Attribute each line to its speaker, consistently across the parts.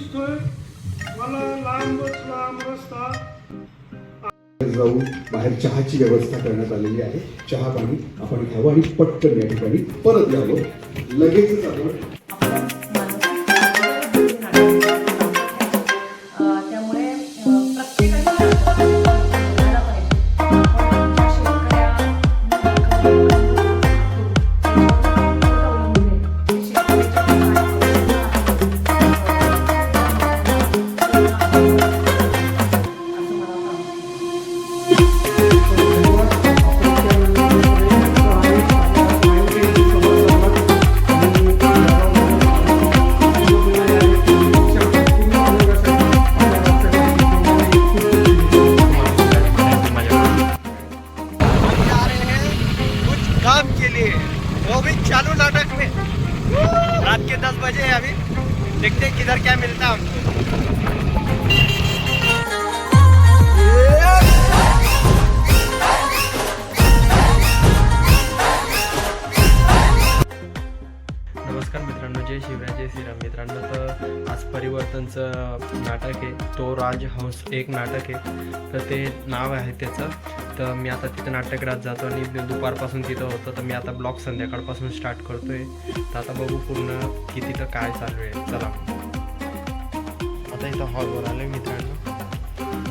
Speaker 1: दिसतोय मला लांबच लांब रस्ता
Speaker 2: जाऊन बाहेर चहाची व्यवस्था करण्यात आलेली आहे. चहा पाणी आपण घ्यावं आणि पटकन या ठिकाणी परत यावं. लगेचच आपण
Speaker 3: काम के लिए वो भी चालू नाटक में रात के 10 बजे है अभी. देखते हैं किधर क्या मिलता है हमको. नमस्कार मित्रांनो, जय शिवराय, जय श्रीराम. मित्रांनो, तर आज परिवर्तनचं नाटक आहे. तो राज हाऊस एक नाटक आहे. तर ते नाव आहे त्याचं. तर मी आता तिथं नाट्यगृहात जातो आणि दुपारपासून तिथं होतं. तर मी आता ब्लॉग संध्याकाळपासून स्टार्ट करतो आहे. तर आता बघू पूर्ण की तिथं काय चालू आहे. चला आता इथं हॉलवर आलो आहे मित्रांनो.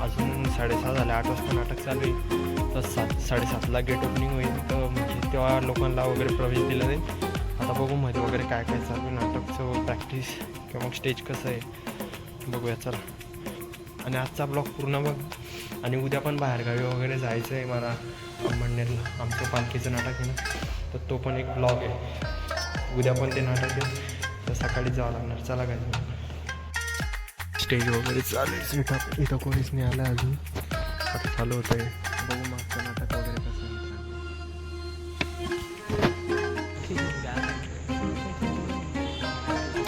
Speaker 3: अजून 6:30 झाले, 8 वाजता नाटक चालू आहे. तर 7:30ला गेट ओपनिंग होईल. तर म्हणजे तेव्हा लोकांना वगैरे प्रवेश दिला जाईल. आता बघू मध्ये वगैरे काय काय चालू आहे, नाटकचं प्रॅक्टिस किंवा मग स्टेज कसं आहे बघूया. चला आणि आजचा ब्लॉग पूर्ण बघ. आणि उद्या पण बाहेरगावी वगैरे जायचं आहे मला, अंबळनेरला. आमचं पालखीचं नाटक आहे ना, तर तो पण एक ब्लॉग आहे. उद्या पण ते नाटक आहे, तर सकाळी जावं लागणार. चला काय स्टेज वगैरे चालू आहे. इथं कोणीच नाही आलं अजून. आता चालू होतं आहे. बघू मागचं नाटक वगैरे कसं आहे.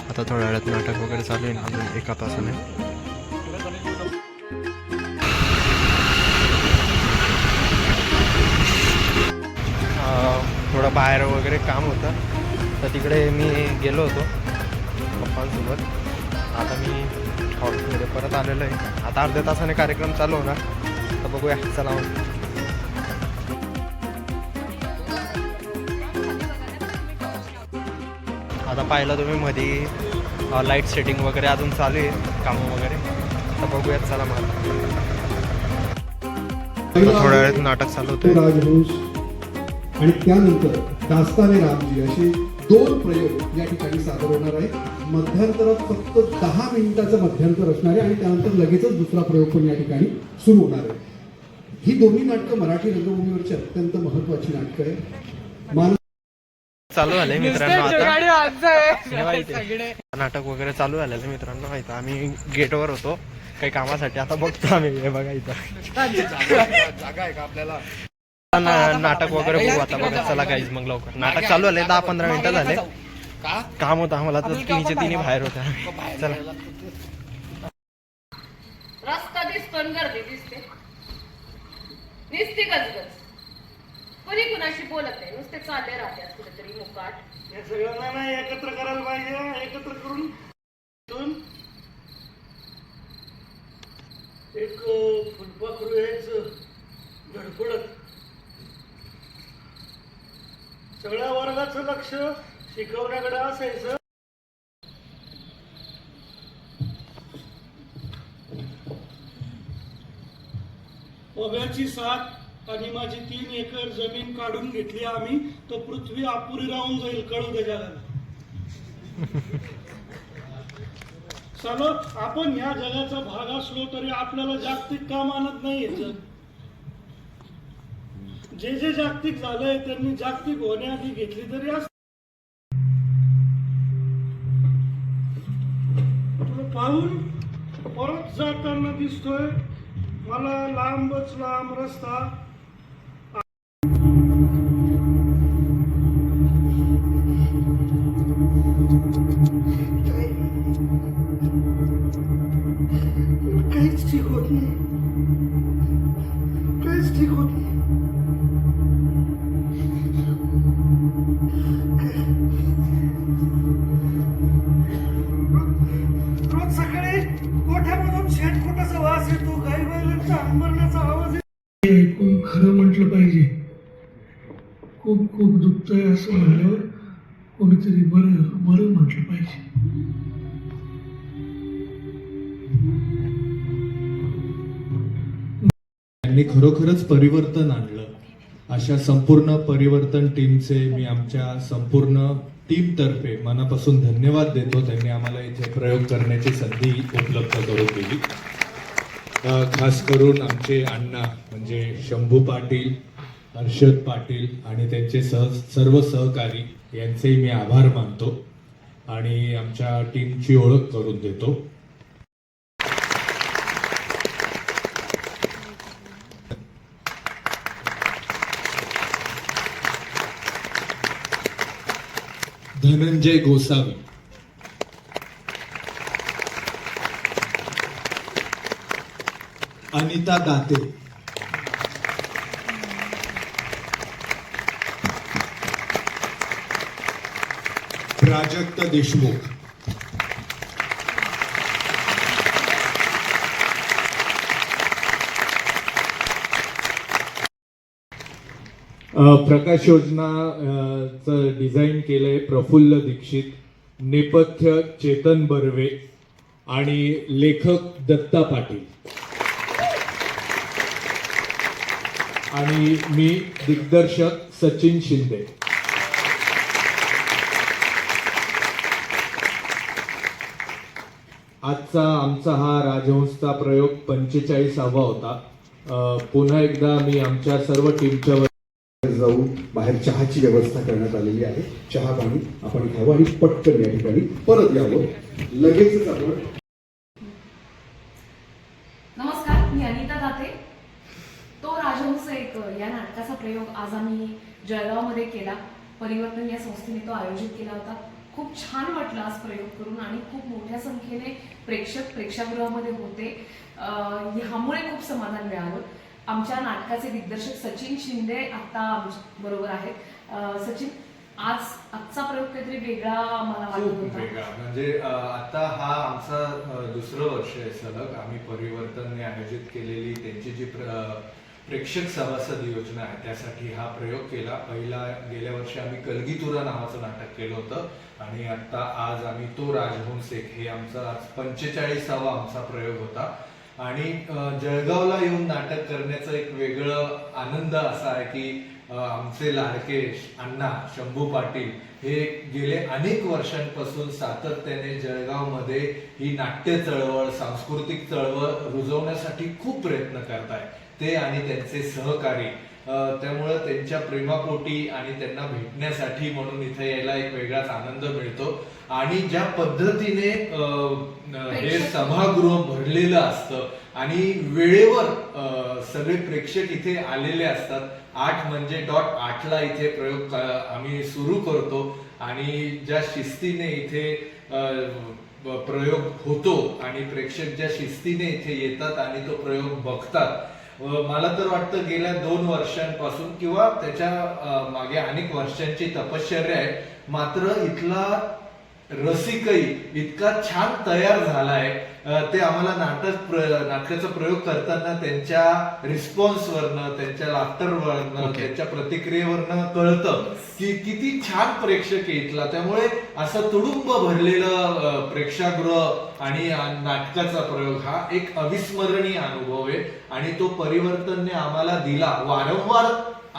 Speaker 3: आता थोड्या वेळात नाटक वगैरे चालू आहे. अजून 1 तासाने. थोडं बाहेर वगैरे काम होतं, तर तिकडे मी गेलो होतो पप्पांसोबत. आता मी हॉलमध्ये परत आलेलो आहे. आता अर्ध्या तासाने कार्यक्रम चालू होणार. तर बघूया, चला. आता पाहिलं तुम्ही मध्ये लाईट सेटिंग वगैरे अजून चालू आहे, कामं वगैरे. तर बघूयात, चला. मला थोड्या वेळात नाटक चालू होतं.
Speaker 2: आणि त्यानंतर दास्ताने रामजी असे 2 प्रयोग या ठिकाणी सादर होणार आहेत. मध्यंतरात फक्त 10 मिनिटाचं मध्यंतर असणार आहे आणि त्यानंतर लगेचच दुसरा प्रयोग पण या ठिकाणी सुरू होणार आहे. ही दोन्ही नाटकं मराठी रंगभूमीवरची अत्यंत महत्त्वाची नाटकं आहेत.
Speaker 3: चालू झालंय मित्रांनो. आता नाटक वगैरे चालू झालेलं मित्रांनो. इथं आम्ही गेटवर होतो काही कामासाठी. आता बघतो आम्ही. हे बघा इथं जागा आहे का आपल्याला. नाटक वगैरे बघू आता. बघा चला काहीच मग लवकर. नाटक चालू झाले. 10-15 मिनिटं झाले. काम होतं आम्हाला, तर तिन्ही बाहेर होत्या. चला.
Speaker 4: रस्ता दिसतो, गर्दी दिसते, निसते गजगज. कोणी कुणाशी बोलत नाही, नुसते चालले राहतात कुठेतरी मुकाट.
Speaker 1: या सगळ्यांना ना एकत्र करायला पाहिजे. एकत्र करून एक फुलपाखरू यायचं धडपडत. सगळ्या वर्गाचं लक्ष शिकवण्याकडे असायचं. ओव्याची साथ आणि माझी 3 एकर जमीन काढून घेतली आम्ही. तो पृथ्वी अपुरी राहून जाईल, कळू दे जगाला. चलो, आपण ह्या जगाचा भाग असलो तरी आपल्याला जागतिक काम आणत नाही. जे जे जागतिक झालंय त्यांनी जागतिक होण्याआधी घेतली तरी पाहून परत जाताना दिसतोय मला लांबच लांब रस्ता. काहीच ठीक होत नाही, काहीच ठीक होत नाही. रोज सकाळी खूप खूप दुखतंय असं म्हणल्यावर कोणीतरी बरं बरं म्हटलं पाहिजे.
Speaker 5: त्यांनी खरोखरच परिवर्तन आणलं. अशा संपूर्ण परिवर्तन टीमचे मी आमच्या संपूर्ण टीमतर्फे मनापासून धन्यवाद देतो. त्यांनी आम्हाला इथे प्रयोग करण्याची संधी उपलब्ध करून दिली. खास करून आमचे अण्णा म्हणजे शंभू पाटील, हर्षद पाटील आणि त्यांचे सर्व सहकारी यांचेही मी आभार मानतो आणि आमच्या टीमची ओळख करून देतो. धनंजय गोसावी, अनिता दाते, प्राजक्त देशमुख, प्रकाश योजना चं डिझाईन केलंय प्रफुल्ल दीक्षित, नेपथ्य चेतन बर्वे आणि लेखक दत्ता पाटील आणि मी दिग्दर्शक सचिन शिंदे. आजचा आमचा हा राजहंसचा प्रयोग 45वा होता. पुन्हा एकदा मी आमच्या सर्व टीमच्या
Speaker 2: जाऊन बाहेर चहाची व्यवस्था करण्यात आलेली आहे. चहा पाणी आपण घ्यावं आणि पटकन या ठिकाणी परत यावं. लगेचच आपण.
Speaker 4: नमस्कार, मी अनिता दाते. तो राजहंस एक या नाटकाचा प्रयोग आज आम्ही जळगावमध्ये केला. परिवर्तन या संस्थेने तो आयोजित केला होता. खूप छान वाटलं आज प्रयोग करून आणि खूप मोठ्या संख्येने प्रेक्षागृहामध्ये होते. ह्यामुळे खूप समाधान मिळालं. आमच्या नाटकाचे दिग्दर्शक सचिन शिंदे आता बरोबर आहेत. सचिन, आजचा प्रयोग काहीतरी वेगळा मला वाटत होता.
Speaker 5: वेगळा म्हणजे आता हा आमचा दुसरं वर्ष आहे सलग आम्ही परिवर्तनने आयोजित केलेली त्यांची जी प्रेक्षक सभासद योजना आहे त्यासाठी हा प्रयोग केला. पहिला गेल्या वर्षी आम्ही कलगीतुरा नावाचं नाटक केलं होतं आणि आता आज आम्ही तो राजहंस एक हे आमचा आज 45वा आमचा प्रयोग होता. आणि जळगावला येऊन नाटक करण्याचं एक वेगळं आनंद असा आहे की आमचे लाडके अण्णा शंभू पाटील हे गेले अनेक वर्षांपासून सातत्याने जळगावमध्ये ही नाट्य चळवळ, सांस्कृतिक चळवळ रुजवण्यासाठी खूप प्रयत्न करताय ते आणि त्यांचे सहकारी. त्यामुळं त्यांच्या प्रेमापोटी आणि त्यांना भेटण्यासाठी म्हणून इथे यायला एक वेगळाच आनंद मिळतो. आणि ज्या पद्धतीने हे सभागृह भरलेलं असतं आणि वेळेवर सगळे प्रेक्षक इथे आलेले असतात. 8 म्हणजे .8ला इथे प्रयोग आम्ही सुरू करतो आणि ज्या शिस्तीने इथे प्रयोग होतो आणि प्रेक्षक ज्या शिस्तीने इथे येतात आणि तो प्रयोग बघतात. मला तर वाटतं गेल्या 2 वर्षांपासून किंवा त्याच्या मागे अनेक वर्षांची तपश्चर्या आहे, मात्र इथला रसिकही इतका छान तयार झालाय. ते आम्हाला नाटकाचा प्रयोग करताना त्यांच्या रिस्पॉन्सवरनं, त्यांच्या लाफ्टरवरनं, त्यांच्या प्रतिक्रियेवरनं कळतं की किती छान प्रेक्षक आहे इथला. त्यामुळे असं तुडुंब भरलेलं प्रेक्षागृह आणि नाटकाचा प्रयोग हा एक अविस्मरणीय अनुभव आहे आणि तो परिवर्तनने आम्हाला दिला. वारंवार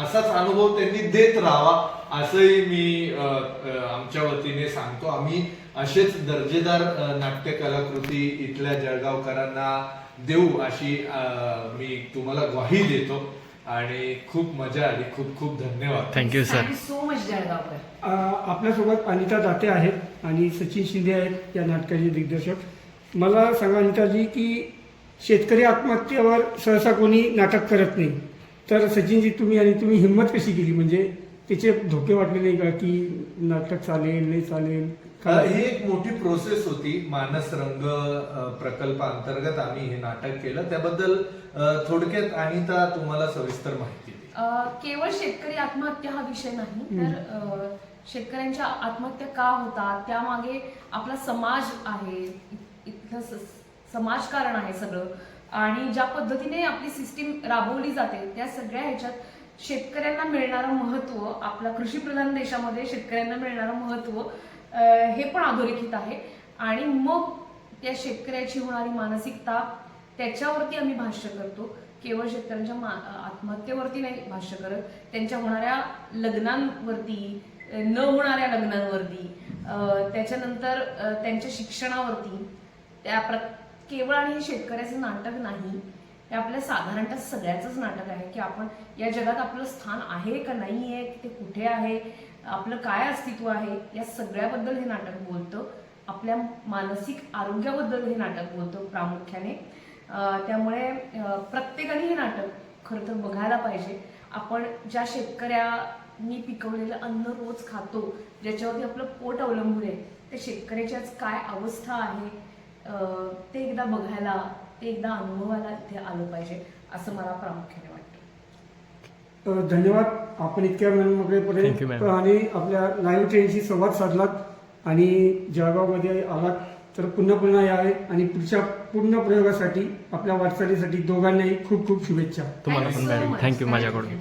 Speaker 5: असाच अनुभव त्यांनी देत राहावा असंही मी आमच्या वतीने सांगतो. आम्ही असेच दर्जेदार नाट्य कलाकृती इथल्या जळगावकरांना देऊ अशी मी तुम्हाला ग्वाही देतो आणि खूप मजा आली. खूप खूप धन्यवाद.
Speaker 3: Thank you sir.
Speaker 4: Thank you so much Jalgaonkar.
Speaker 6: आपल्यासोबत अनिता दाते आहेत आणि सचिन शिंदे आहेत या नाटकाचे दिग्दर्शक. मला सांगा अनिताजी की शेतकरी आत्महत्येवर सहसा कोणी नाटक करत नाही, तर सचिनजी तुम्ही हिंमत कशी केली? म्हणजे त्याचे धोके वाटले नाही का की नाटक चालेल नाही चालेल?
Speaker 5: ही एक मोठी प्रोसेस होती. मानस रंग प्रकल्पाअंतर्गत आम्ही हे नाटक केलं. त्याबद्दल थोडक्यात अनिता तुम्हाला सविस्तर माहिती दे.
Speaker 4: केवळ शेतकरी आत्महत्या हा विषय नाही, तर शेतकऱ्यांच्या आत्महत्या का होतात त्यामागे आपला समाज आहे, इथलं समाजकारण आहे सगळं. आणि ज्या पद्धतीने आपली सिस्टीम राबवली जाते त्या सगळ्या ह्याच्यात शेतकऱ्यांना मिळणारं महत्त्व, आपल्या कृषीप्रधान देशामध्ये शेतकऱ्यांना मिळणारं महत्त्व हे पण अधोरेखित आहे. आणि मग त्या शेतकऱ्याची होणारी मानसिकता, त्याच्यावरती आम्ही भाष्य करतो. केवळ शेतकऱ्यांच्या आत्महत्येवरती नाही भाष्य करत, त्यांच्या होणाऱ्या लग्नांवरती, न होणाऱ्या लग्नांवरती, त्याच्यानंतर त्यांच्या शिक्षणावरती, केवळ आणि हे शेतकऱ्याचं नाटक नाही, हे आपल्या साधारणतः सगळ्याचंच नाटक आहे की आपण या जगात आपलं स्थान आहे का नाही आहे, ते कुठे आहे, आपलं काय अस्तित्व आहे, या सगळ्याबद्दल हे नाटक बोलतं. आपल्या मानसिक आरोग्याबद्दल हे नाटक बोलतं प्रामुख्याने. त्यामुळे प्रत्येकाने हे नाटक खरं तर बघायला पाहिजे. आपण ज्या शेतकऱ्यांनी पिकवलेलं अन्न रोज खातो, ज्याच्यावरती आपलं पोट अवलंबून आहे, त्या शेतकऱ्याची आज काय अवस्था आहे ते एकदा बघायला, ते एकदा अनुभवायला इथे आलं पाहिजे, असं मला प्रामुख्याने वाटतं.
Speaker 6: धन्यवाद. आपण इतक्या
Speaker 3: Thank you,
Speaker 6: मोकळेपणे
Speaker 3: ma'am.
Speaker 6: आणि आपल्या लाईव्ह ट्रेनशी संवाद साधलात आणि जळगावमध्ये आलात तर पुन्हा यावे आणि पुढच्या पूर्ण प्रयोगासाठी आपल्या वाटचालीसाठी दोघांनाही खूप खूप शुभेच्छा.
Speaker 3: तुम्हाला पण
Speaker 4: Thank you so
Speaker 3: madam,
Speaker 4: much.
Speaker 3: Thank you
Speaker 4: Thank
Speaker 3: माझ्याकडून.
Speaker 4: you.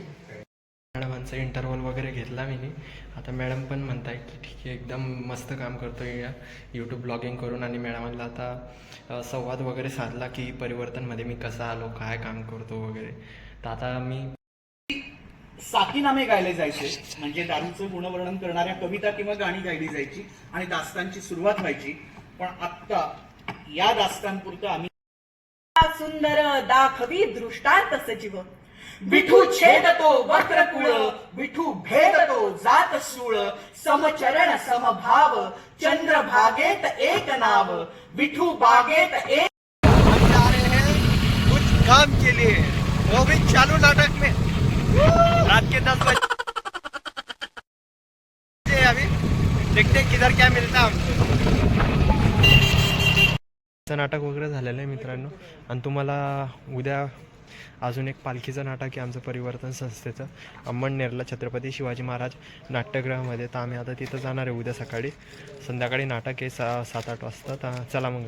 Speaker 3: मॅडमांचा इंटरव्हल वगैरे घेतला मी. आता मॅडम पण म्हणताय की ठीक आहे, एकदम मस्त काम करतोय यूट्यूब ब्लॉगिंग करून. आणि मॅडमांना आता संवाद वगैरे साधला की परिवर्तनमध्ये मी कसा आलो, काय काम करतो वगैरे. तर आता मी
Speaker 7: साकीनामे गायले जायचे, म्हणजे दारूचं गुणवर्णन करणाऱ्या कविता किंवा गाणी गायली जायची आणि दास्तांची सुरुवात व्हायची. पण आत्ता या दास्तांपुरतं आम्ही
Speaker 8: सुंदर दाखवी दृष्टांत सजीव विठू छेदतो वक्रकुळ विठू भेदतो जात सूळ समचरण समभाव चंद्रभागेत एक नाव विठू बागेत एक
Speaker 3: कुछ काम के लिए वो भी चालू नाटक में रात के 10 बजे अभी देखते हैं किधर क्या मिलता हमको. नाटक वगैरे झालेलं आहे मित्रांनो. आणि तुम्हाला उद्या अजून एक पालखीचं नाटक आहे आमचं परिवर्तन संस्थेचं, अंमळनेरला छत्रपती शिवाजी महाराज नाट्यगृहामध्ये. तर आम्ही आता तिथं जाणार आहे उद्या सकाळी. संध्याकाळी नाटक आहे 7-8 वाजता. तर चला मग.